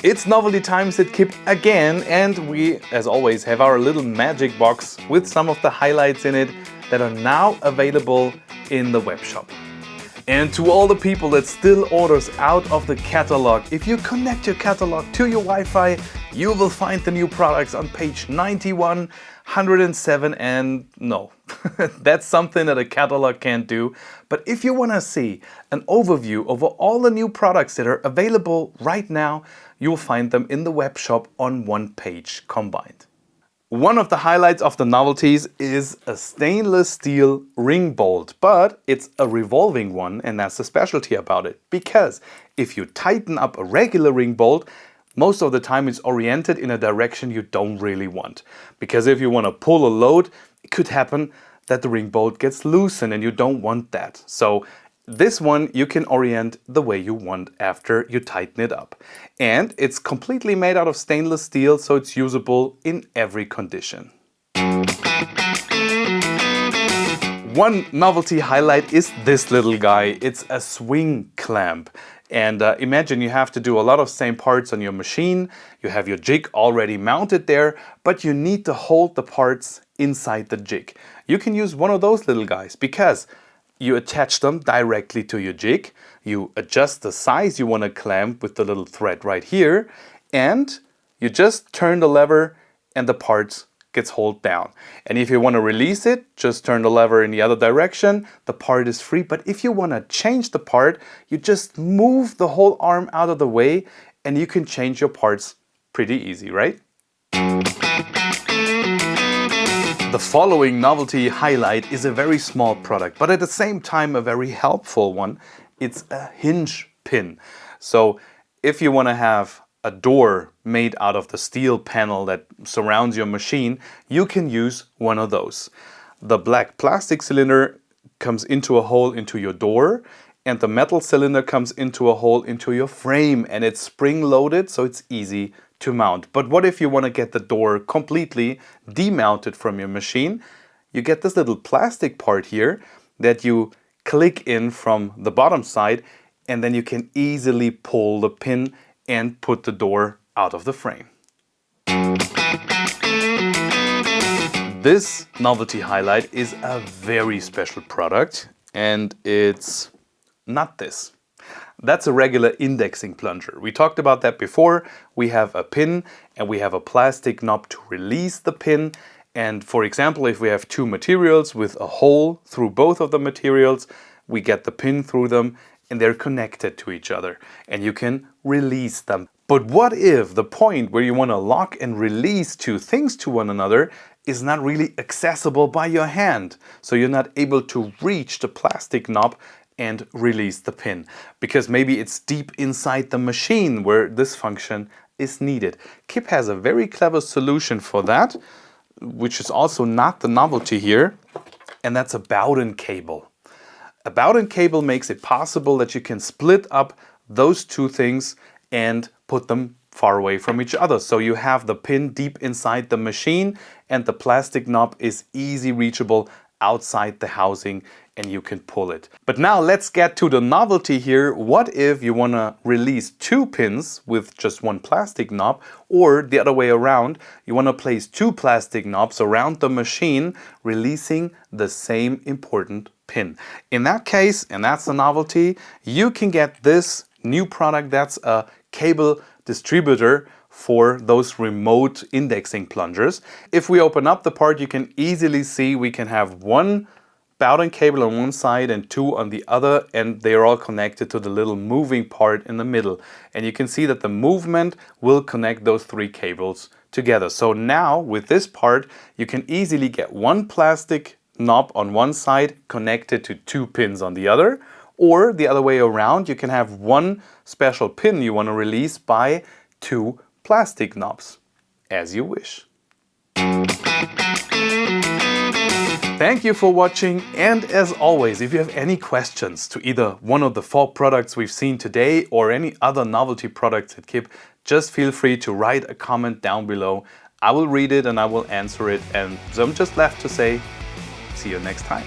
It's novelty times at KIPP again, and we, as always, have our little magic box with some of the highlights in it that are now available in the webshop. And to all the people that still orders out of the catalog, if you connect your catalog to your Wi-Fi, you will find the new products on page 91, 107, and no, that's something that a catalog can't do. But if you want to see an overview over all the new products that are available right now, you'll find them in the web shop on one page combined. One of the highlights of the novelties is a stainless steel ring bolt, but it's a revolving one, and that's the specialty about it. Because if you tighten up a regular ring bolt, most of the time it's oriented in a direction you don't really want. Because if you want to pull a load, it could happen that the ring bolt gets loosened and you don't want that. So this one you can orient the way you want after you tighten it up. And it's completely made out of stainless steel, so it's usable in every condition. One novelty highlight is this little guy. It's a swing clamp. And imagine you have to do a lot of same parts on your machine. You have your jig already mounted there, but you need to hold the parts inside the jig. You can use one of those little guys because you attach them directly to your jig. You adjust the size you want to clamp with the little thread right here, and you just turn the lever and the part gets held down. And if you want to release it, just turn the lever in the other direction. The part is free. But if you want to change the part, you just move the whole arm out of the way and you can change your parts pretty easy, right? The following novelty highlight is a very small product, but at the same time a very helpful one. It's a hinge pin. So if you want to have a door made out of the steel panel that surrounds your machine, you can use one of those. The black plastic cylinder comes into a hole into your door, and the metal cylinder comes into a hole into your frame, and it's spring loaded, so it's easy to mount. But what if you want to get the door completely demounted from your machine? You get this little plastic part here that you click in from the bottom side, and then you can easily pull the pin and put the door out of the frame. This novelty highlight is a very special product, and it's not this. That's a regular indexing plunger. We talked about that before. We have a pin and we have a plastic knob to release the pin. And for example, if we have two materials with a hole through both of the materials, we get the pin through them and they're connected to each other and you can release them. But what if the point where you want to lock and release two things to one another is not really accessible by your hand? So you're not able to reach the plastic knob and release the pin because maybe it's deep inside the machine where this function is needed. KIPP has a very clever solution for that, which is also not the novelty here, and that's a Bowden cable. A Bowden cable makes it possible that you can split up those two things and put them far away from each other. So you have the pin deep inside the machine and the plastic knob is easy reachable outside the housing and you can pull it. But now let's get to the novelty here. What if you want to release two pins with just one plastic knob, or the other way around, you want to place two plastic knobs around the machine, releasing the same important pin? In that case, and that's the novelty, you can get this new product. That's a cable distributor for those remote indexing plungers. If we open up the part, you can easily see we can have one Bowden cable on one side and two on the other, and they are all connected to the little moving part in the middle. And you can see that the movement will connect those three cables together. So now with this part, you can easily get one plastic knob on one side connected to two pins on the other, or the other way around, you can have one special pin you want to release by two plastic knobs, as you wish. Thank you for watching, and as always, if you have any questions to either one of the 4 products we've seen today or any other novelty products at KIPP, just feel free to write a comment down below. I will read it and I will answer it, and so I'm just left to say, see you next time.